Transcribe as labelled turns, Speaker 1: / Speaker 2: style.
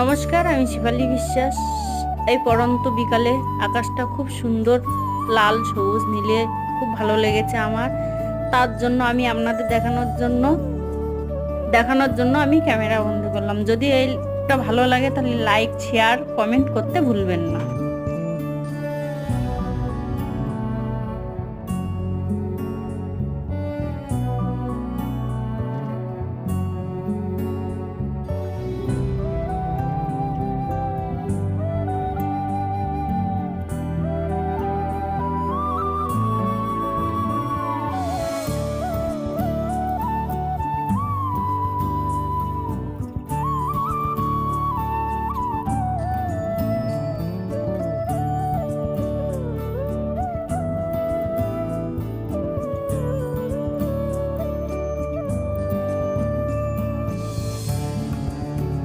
Speaker 1: নমস্কার, আমি শিবালী বিশ্বাস। এই পড়ন্ত বিকালে আকাশটা খুব সুন্দর, লাল সবুজ নীলে খুব ভালো লেগেছে আমার। তার জন্য আমি আপনাদের দেখানোর জন্য আমি ক্যামেরা বন্দি করলাম। যদি এইটা ভালো লাগে তাহলে লাইক, শেয়ার, কমেন্ট করতে ভুলবেন না।